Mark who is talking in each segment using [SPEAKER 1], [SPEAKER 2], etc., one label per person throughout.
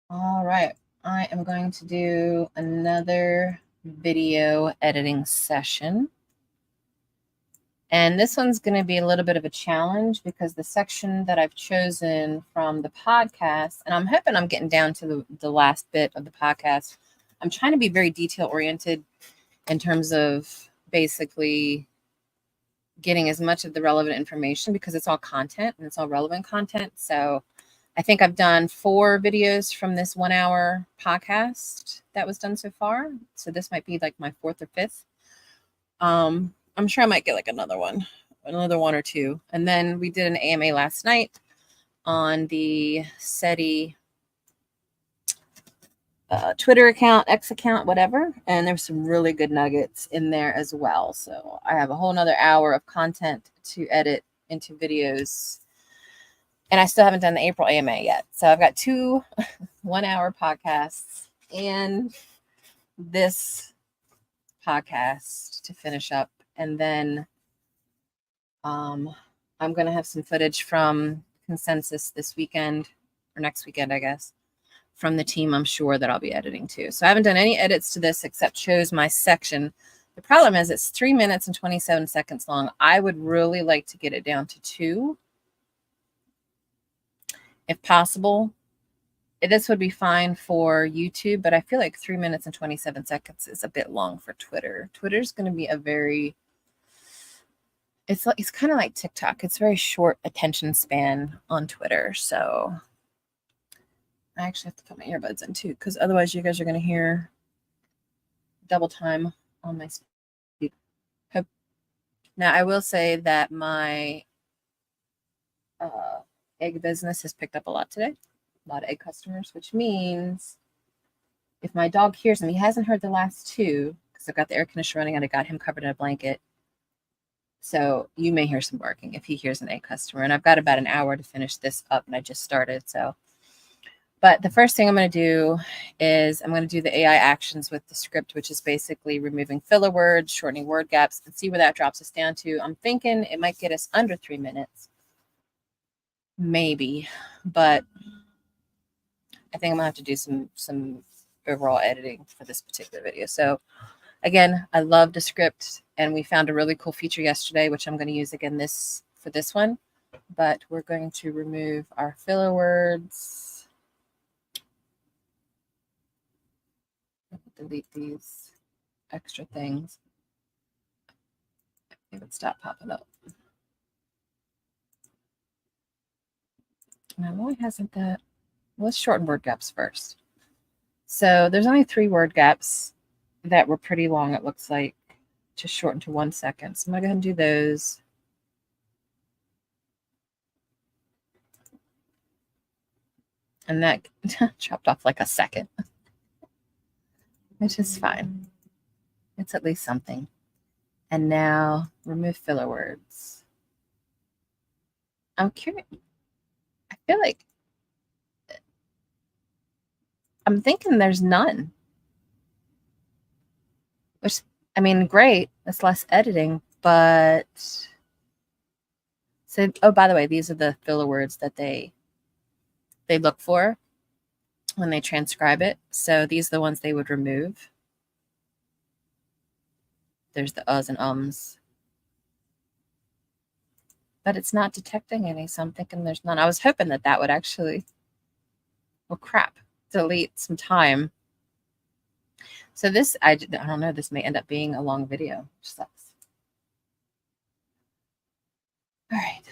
[SPEAKER 1] All right, I am going to do another video editing session. And this one's going to be a little bit of a challenge because the section that I've chosen from the podcast, and I'm hoping I'm getting down to the last bit of the podcast. I'm trying to be very detail oriented in terms of basically getting as much of the relevant information because it's all content and it's all relevant content. So I think I've done 4 videos from this 1 hour podcast that was done so far. So this might be like my 4th or 5th. I'm sure I might get like another one or 2. And then we did an AMA last night on the 𝙎𝙤𝙤𝙤 Twitter account, X account, whatever. And there's some really good nuggets in there as well. So I have a whole nother hour of content to edit into videos. And I still haven't done the April AMA yet. So I've got 2 1-hour podcasts and this podcast to finish up. And then I'm going to have some footage from Consensus this weekend or next weekend, I guess, from the team I'm sure that I'll be editing too. So I haven't done any edits to this except chose my section. The problem is it's 3 minutes and 27 seconds long. I would really like to get it down to 2 if possible. This would be fine for YouTube, but I feel like 3 minutes and 27 seconds is a bit long for Twitter. Twitter's going to be a very, it's kind of like TikTok. It's very short attention span on Twitter. So I actually have to put my earbuds in too, because otherwise you guys are going to hear double time on my speaker. Now I will say that my egg business has picked up a lot today. A lot of egg customers, which means if my dog hears them, he hasn't heard the last 2 because I've got the air conditioner running and I got him covered in a blanket. So you may hear some barking if he hears an egg customer. And I've got about an hour to finish this up and I just started. So, but the first thing I'm going to do is I'm going to do the AI actions with Descript, which is basically removing filler words, shortening word gaps, and see where that drops us down to. I'm thinking it might get us under 3 minutes. Maybe, but I think I'm gonna have to do some overall editing for this particular video. So again, I love Descript, and we found a really cool feature yesterday, which I'm going to use again for this one. But we're going to remove our filler words. Delete these extra things. It would stop popping up. Now, why hasn't that? Let's shorten word gaps first. So there's only 3 word gaps that were pretty long, it looks like, to shorten to 1 second. So I'm going to go ahead and do those. And that chopped off like a second, which is fine. It's at least something. And now remove filler words. I'm curious. I feel like I'm thinking there's none. Which, I mean, great. It's less editing, but so, oh, by the way, these are the filler words that they look for when they transcribe it. So these are the ones they would remove. There's the uhs and ums. But it's not detecting any, so I'm thinking there's none. I was hoping that that would actually, well, crap, delete some time. So this, I don't know, this may end up being a long video, which sucks. All right.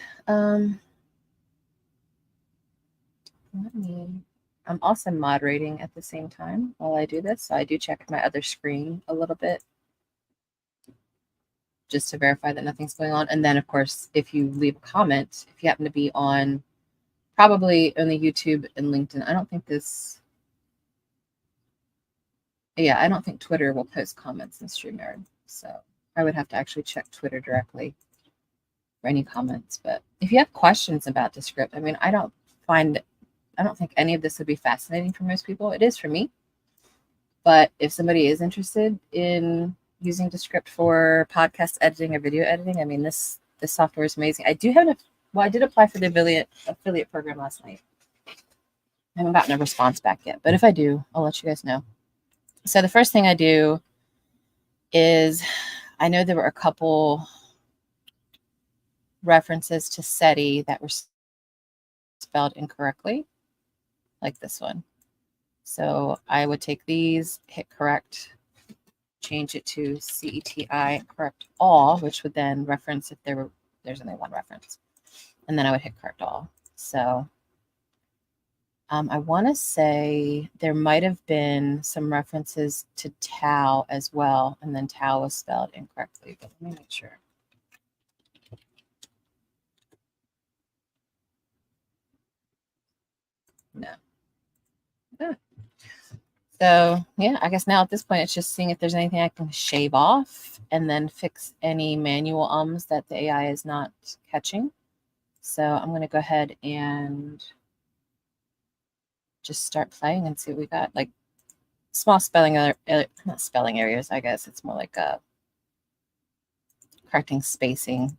[SPEAKER 1] I'm also moderating at the same time while I do this. So I do check my other screen a little bit just to verify that nothing's going on. And then, of course, if you leave a comment, if you happen to be on probably only YouTube and LinkedIn, I don't think I don't think Twitter will post comments in StreamYard. So I would have to actually check Twitter directly for any comments. But if you have questions about Descript, I mean, I don't think any of this would be fascinating for most people. It is for me. But if somebody is interested in using Descript for podcast editing or video editing, I mean, this software is amazing. I did apply for the affiliate program last night. I haven't gotten a response back yet, but if I do, I'll let you guys know. So the first thing I do is, I know there were a couple references to 𝙎𝙤𝙤 that were spelled incorrectly, like this one. So I would take these, hit correct, change it to CETI, correct all, which would then reference if there's only one reference. And then I would hit correct all. So I want to say there might have been some references to tau as well, and then tau was spelled incorrectly, but let me make sure. No. Ah. So yeah, I guess now at this point, it's just seeing if there's anything I can shave off and then fix any manual ums that the AI is not catching. So I'm going to go ahead and just start playing and see what we got. Like small spelling, not spelling areas, I guess. It's more like correcting spacing.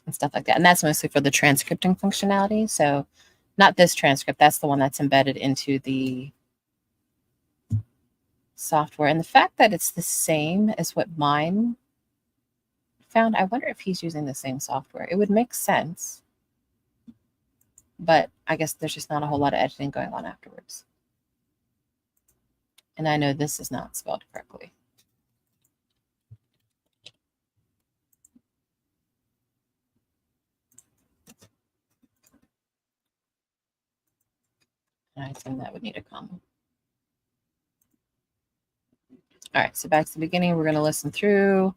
[SPEAKER 1] And stuff like that. And that's mostly for the transcripting functionality. So not this transcript, that's the one that's embedded into the software. And the fact that it's the same as what mine found, I wonder if he's using the same software. It would make sense, but I guess there's just not a whole lot of editing going on afterwards. And I know this is not spelled correctly. And I assume that would need a comma. All right, so back to the beginning, we're going to listen through,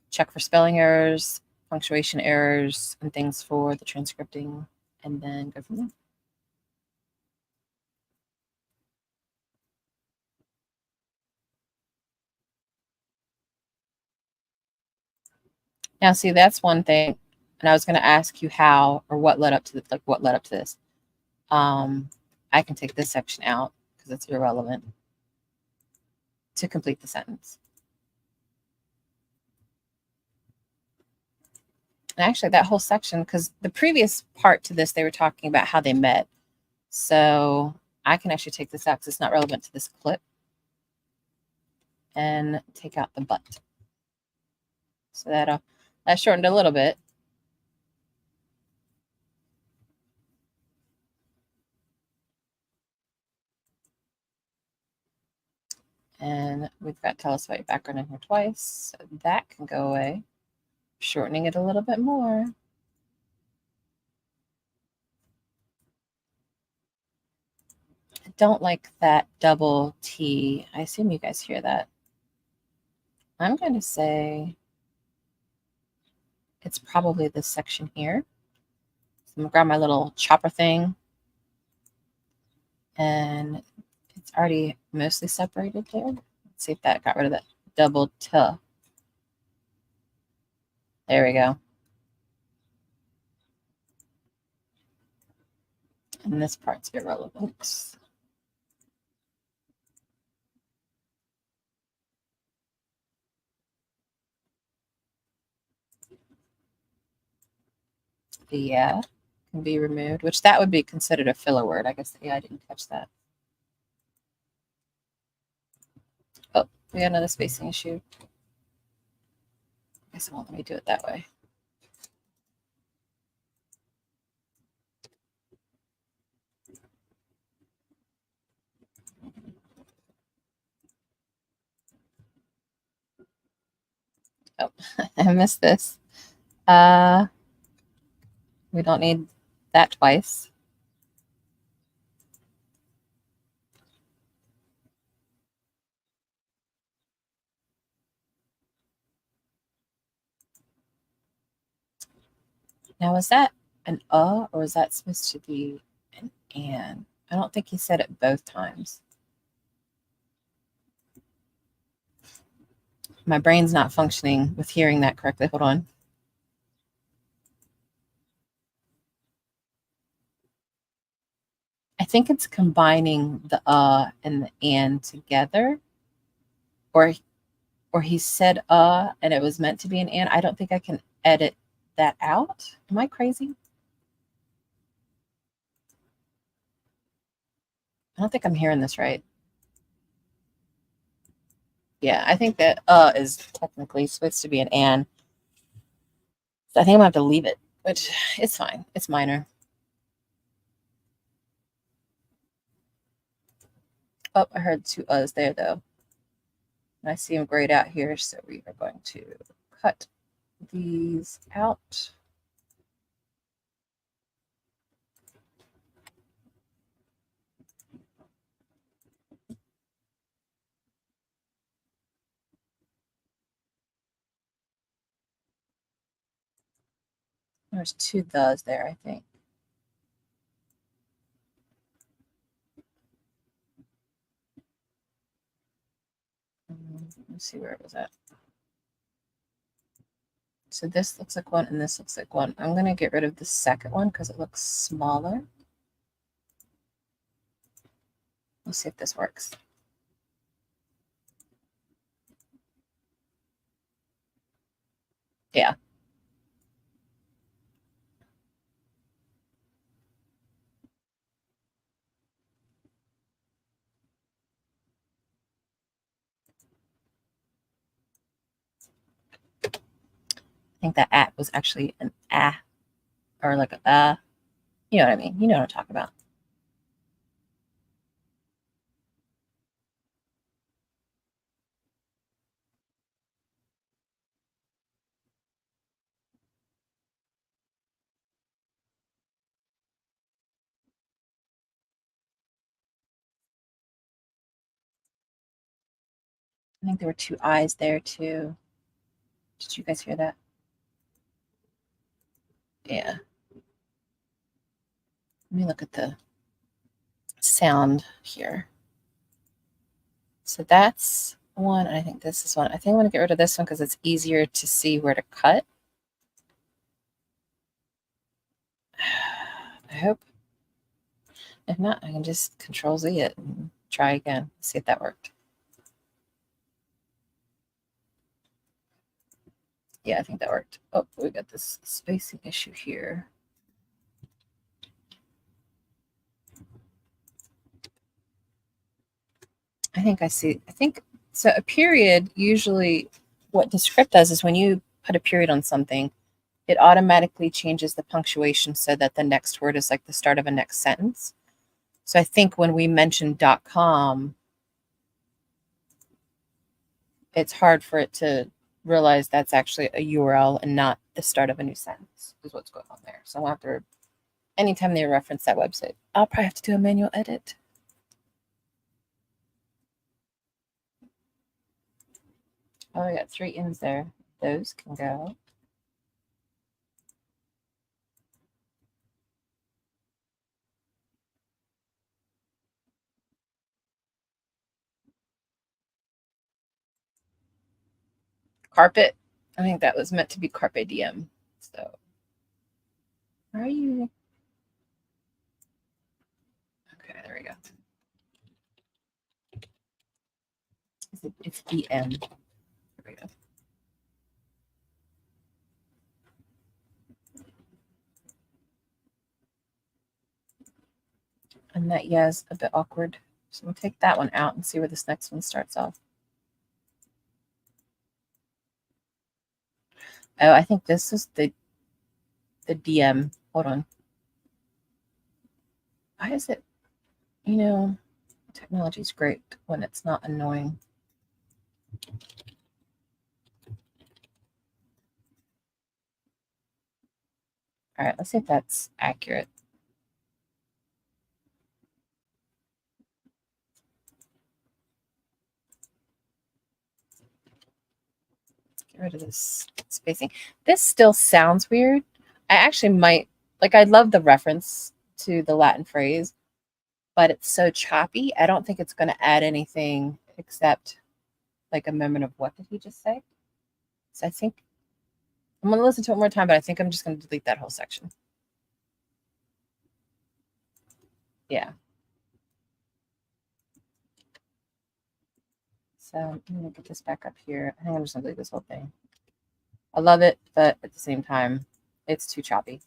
[SPEAKER 1] check for spelling errors, punctuation errors, and things for the transcripting, and then go from there. Now, see, that's one thing, and I was going to ask you how or what led up to what led up to this. I can take this section out because it's irrelevant to complete the sentence. And actually, that whole section, because the previous part to this, they were talking about how they met. So I can actually take this out because it's not relevant to this clip and take out the but. So that shortened a little bit. And we've got tell us about your background in here twice. So that can go away, shortening it a little bit more. I don't like that double T. I assume you guys hear that. I'm going to say it's probably this section here. So I'm going to grab my little chopper thing. And it's already mostly separated there. Let's see if that got rid of that double T. There we go. And this part's irrelevant. The yeah can be removed, which that would be considered a filler word. I guess the AI didn't catch that. Oh, we got another spacing issue. I guess it won't let me do it that way. Oh, I missed this. We don't need that twice. Now, is that an or is that supposed to be an and? I don't think he said it both times. My brain's not functioning with hearing that correctly. Hold on. I think it's combining the and the and together, or he said and it was meant to be an and. I don't think I can edit that out. Am I crazy? I don't think I'm hearing this right. Yeah, I think that is technically supposed to be an and. So I think I'm gonna have to leave it, which it's fine. It's minor. Oh, I heard two uhs there though. And I see them grayed out here, so we are going to cut these out. There's two thes there, I think. Let's see where it was at. So this looks like one and this looks like one. I'm going to get rid of the second one because it looks smaller. Let's see if this works. Yeah. I think that at was actually an ah, or like a you know what I mean? You know what I'm talking about. I think there were two eyes there too. Did you guys hear that? Yeah. Let me look at the sound here. So that's one. I think this is one. I think I'm going to get rid of this one because it's easier to see where to cut. I hope. If not, I can just Control Z it and try again. See if that worked. Yeah, I think that worked. Oh, we got this spacing issue here. I think I see. I think so. A period, usually what Descript does is when you put a period on something, it automatically changes the punctuation so that the next word is like the start of a next sentence. So I think when we mention .com, it's hard for it to realize that's actually a URL and not the start of a new sentence is what's going on there. So I'll have to, anytime they reference that website, I'll probably have to do a manual edit. Oh, I got 3 ends there. Those can go. Carpet. I think that was meant to be Carpe Diem. So, where are you? Okay, there we go. It's EM. There we go. And that yeah is a bit awkward. So we'll take that one out and see where this next one starts off. Oh, I think this is the DM. Hold on. Why is it, you know, technology is great when it's not annoying. All right, let's see if that's accurate. Get rid of this spacing. This still sounds weird. I actually might, like, I love the reference to the Latin phrase, but it's so choppy. I don't think it's going to add anything except like a moment of what did he just say? So I think I'm going to listen to it one more time, but I think I'm just going to delete that whole section. Yeah. So I'm going to get this back up here. I think I'm just going to delete this whole thing. I love it, but at the same time, It's too choppy.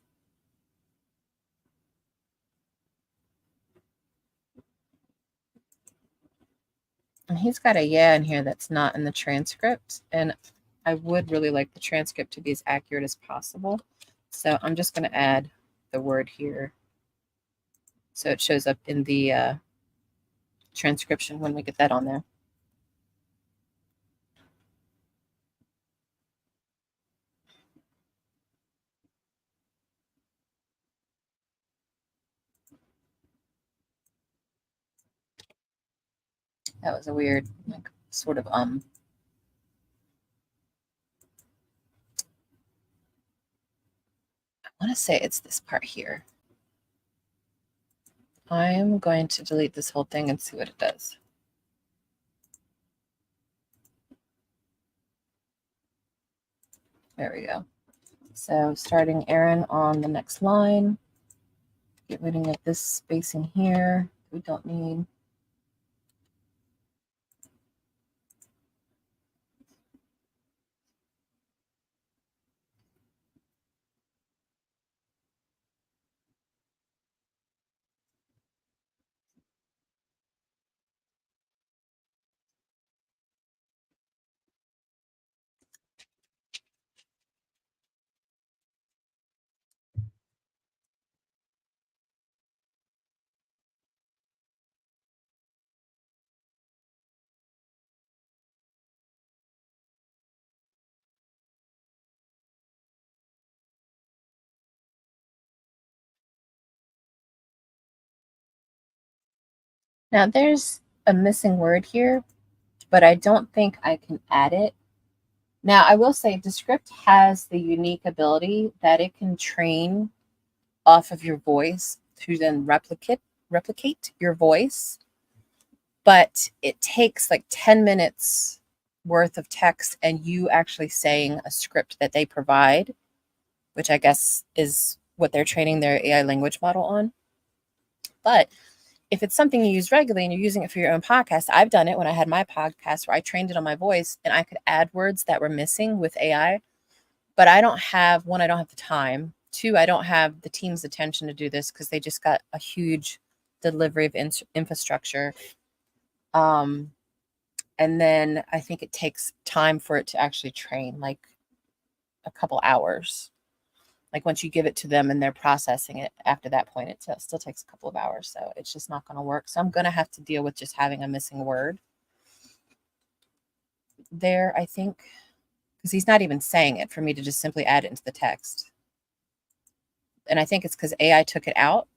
[SPEAKER 1] And he's got a yeah in here that's not in the transcript. And I would really like the transcript to be as accurate as possible. So I'm just going to add the word here so it shows up in the transcription when we get that on there. That was a weird, like, sort of I want to say it's this part here. I'm going to delete this whole thing and see what it does. There we go. So starting Aaron on the next line. Get rid of this spacing here. We don't need. Now there's a missing word here, but I don't think I can add it. Now I will say Descript has the unique ability that it can train off of your voice to then replicate your voice. But it takes like 10 minutes worth of text and you actually saying a script that they provide, which I guess is what they're training their AI language model on. But if it's something you use regularly and you're using it for your own podcast, I've done it when I had my podcast where I trained it on my voice and I could add words that were missing with AI. But I don't have, one, I don't have the time. Two, I don't have the team's attention to do this because they just got a huge delivery of infrastructure. And then I think it takes time for it to actually train, like a couple hours. Like once you give it to them and they're processing it, after that point, it still takes a couple of hours. So it's just not going to work. So I'm going to have to deal with just having a missing word there, I think, because he's not even saying it for me to just simply add it into the text. And I think it's because AI took it out.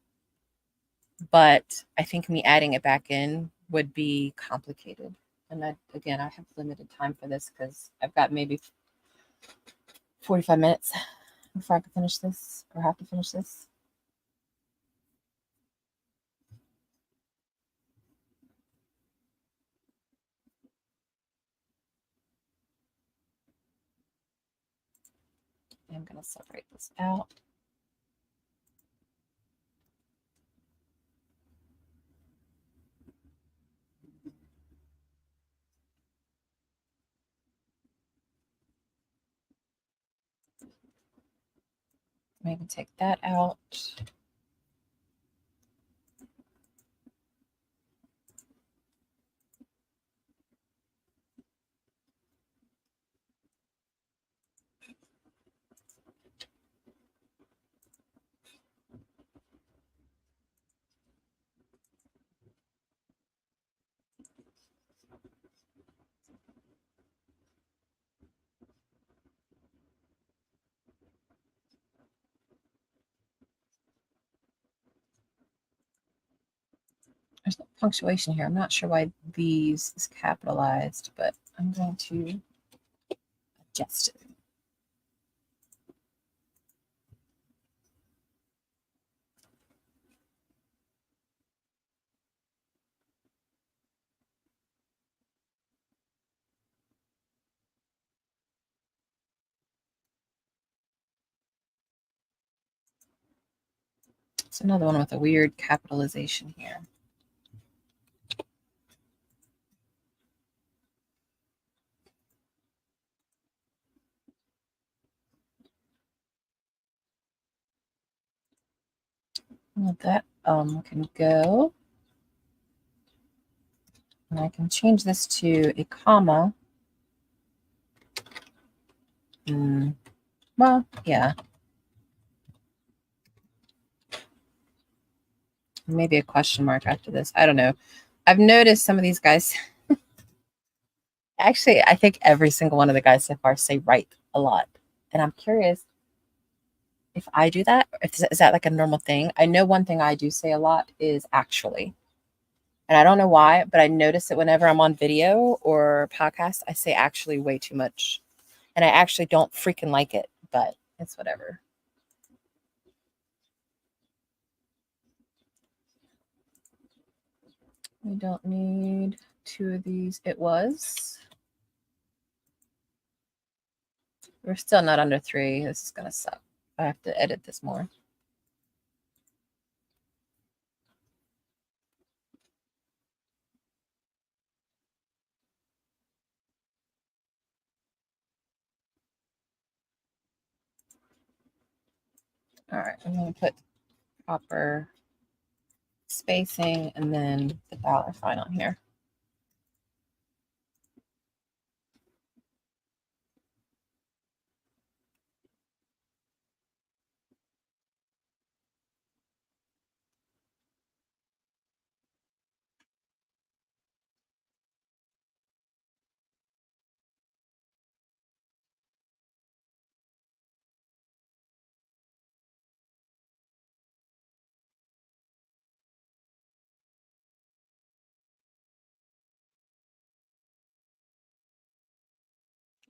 [SPEAKER 1] But I think me adding it back in would be complicated. And again, I have limited time for this because I've got maybe 45 minutes before I can finish this or have to finish this. I'm going to separate this out. Maybe take that out. There's no punctuation here. I'm not sure why these is capitalized, but I'm going to adjust it. It's another one with a weird capitalization here. That can go. And I can change this to a comma. Well, yeah. Maybe a question mark after this. I don't know. I've noticed some of these guys. Actually, I think every single one of the guys so far say right a lot. And I'm curious if I do that. Is that like a normal thing? I know one thing I do say a lot is actually. And I don't know why, but I notice that whenever I'm on video or podcast, I say actually way too much. And I actually don't freaking like it, but it's whatever. We don't need 2 of these. It was. We're still not under 3. This is going to suck. I have to edit this more. All right, I'm going to put proper spacing and then the dollar sign on here.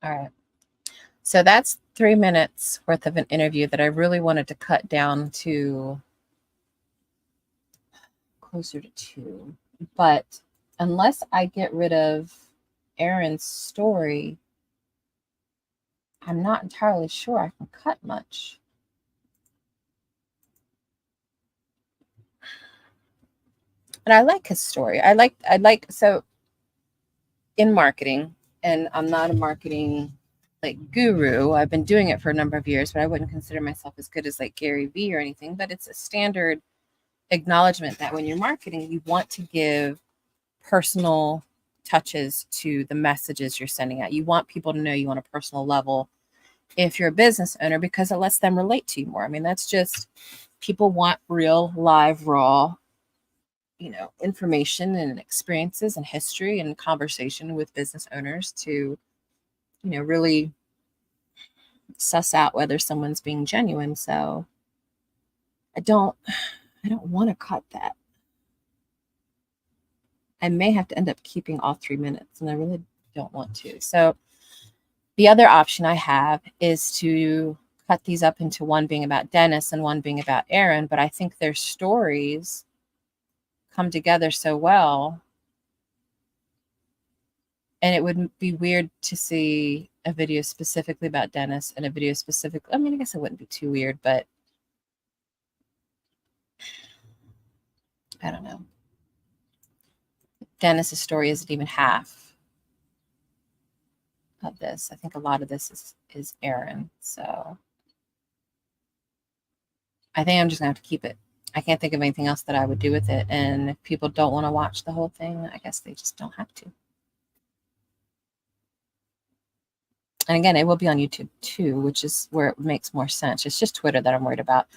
[SPEAKER 1] All right. So that's 3 minutes worth of an interview that I really wanted to cut down to closer to 2. But unless I get rid of Aaron's story, I'm not entirely sure I can cut much. And I like his story. I like so in marketing, and I'm not a marketing like guru. I've been doing it for a number of years, but I wouldn't consider myself as good as like Gary Vee or anything. But it's a standard acknowledgement that when you're marketing, you want to give personal touches to the messages you're sending out. You want people to know you on a personal level if you're a business owner, because it lets them relate to you more. I mean, that's just, people want real, live, raw, information and experiences and history and conversation with business owners to, really suss out whether someone's being genuine. So I don't want to cut that. I may have to end up keeping all 3 minutes, and I really don't want to. So the other option I have is to cut these up into one being about Dennis and one being about Aaron, but I think their stories come together so well. And it would be weird to see a video specifically about Dennis and a video specifically. I mean, I guess it wouldn't be too weird, but I don't know. Dennis's story isn't even half of this. I think a lot of this is Aaron. So I think I'm just gonna have to keep it. I can't think of anything else that I would do with it. And if people don't want to watch the whole thing, I guess they just don't have to. And again, it will be on YouTube too, which is where it makes more sense. It's just Twitter that I'm worried about.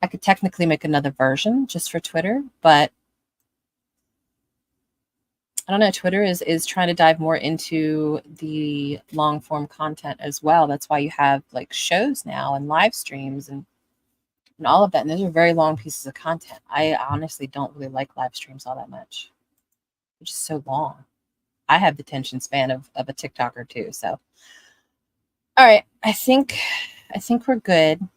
[SPEAKER 1] I could technically make another version just for Twitter, but I don't know. Twitter is trying to dive more into the long form content as well. That's why you have like shows now and live streams and all of that. And those are very long pieces of content. I honestly don't really like live streams all that much. It's just so long. I have the attention span of a TikToker too. So, all right, I think we're good.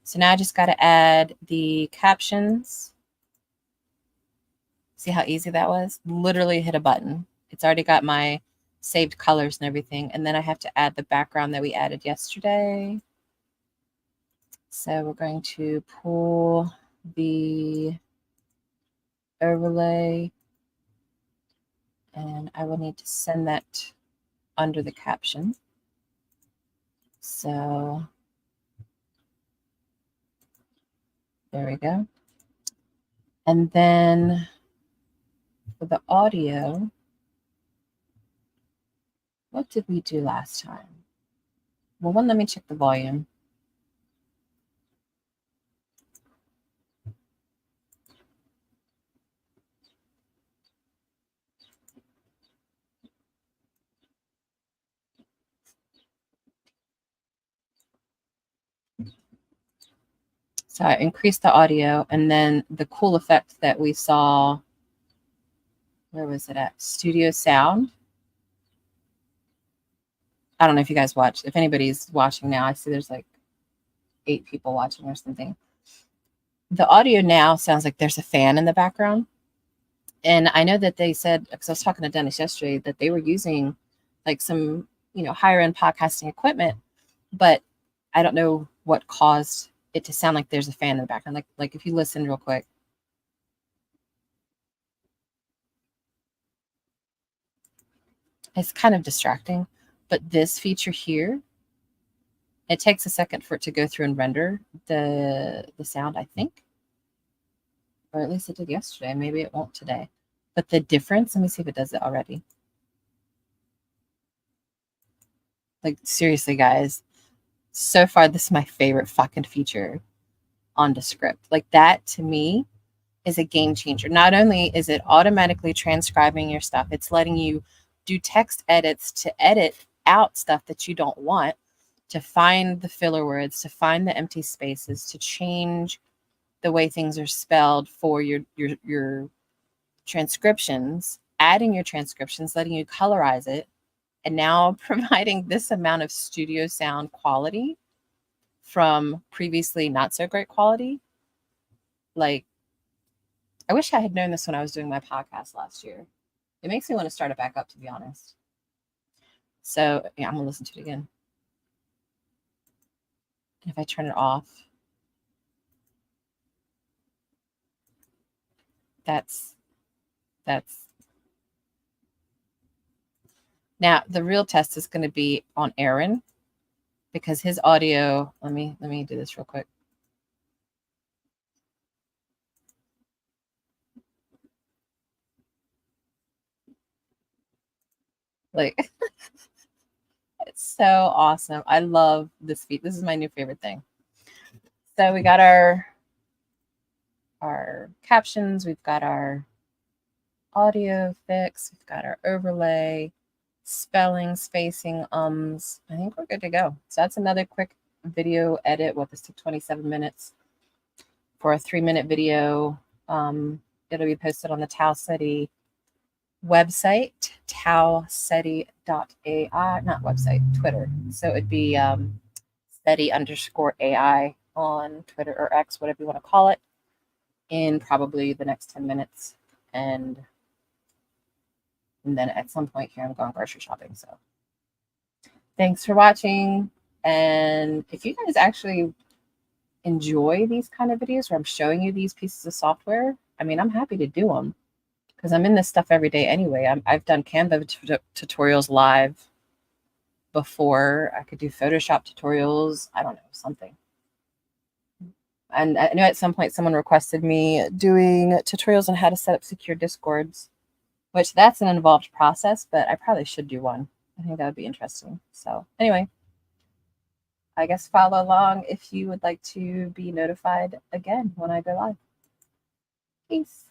[SPEAKER 1] So now I just got to add the captions. See how easy that was? Literally hit a button. It's already got my saved colors and everything. And then I have to add the background that we added yesterday. So we're going to pull the overlay, and I will need to send that under the caption. So There we go. And then for the audio, what did we do last time? Well, let me check the volume. So I increased the audio, and then the cool effect that we saw, where was it at? Studio Sound. I don't know if you guys watch. If anybody's watching now, I see there's like 8 people watching or something. The audio now sounds like there's a fan in the background. And I know that they said, because I was talking to Dennis yesterday, that they were using like some, higher end podcasting equipment, but I don't know what caused it to sound like there's a fan in the background. Like if you listen real quick. It's kind of distracting, but this feature here, it takes a second for it to go through and render the sound, I think. Or at least it did yesterday. Maybe it won't today. But the difference, let me see if it does it already. Like, seriously, guys. So far, this is my favorite fucking feature on Descript. Like, that, to me, is a game changer. Not only is it automatically transcribing your stuff, it's letting you do text edits to edit out stuff that you don't want, to find the filler words, to find the empty spaces, to change the way things are spelled for your transcriptions, adding your transcriptions, letting you colorize it, and now providing this amount of studio sound quality from previously not so great quality. Like, I wish I had known this when I was doing my podcast last year. It makes me want to start it back up, to be honest. So yeah, I'm gonna listen to it again. And if I turn it off, that's now the real test is going to be on Aaron, because his audio, let me do this real quick. Like, it's so awesome. I love this feat. This is my new favorite thing. So we got our captions, we've got our audio fix, we've got our overlay, spelling, spacing, ums. I think we're good to go. So that's another quick video edit. This took 27 minutes for a 3-minute video. It'll be posted on the 𝙎𝙤𝙤 website, 𝙎𝙤𝙤.ai, not website, Twitter. So it'd be 𝙎𝙤_AI on Twitter or X, whatever you want to call it, in probably the next 10 minutes. And then at some point here, I'm going grocery shopping. So thanks for watching. And if you guys actually enjoy these kind of videos where I'm showing you these pieces of software, I mean, I'm happy to do them because I'm in this stuff every day anyway. I've done Canva tutorials live before. I could do Photoshop tutorials. I don't know, something. And I know at some point someone requested me doing tutorials on how to set up secure Discords, which that's an involved process, but I probably should do one. I think that would be interesting. So anyway, I guess follow along if you would like to be notified again when I go live. Peace.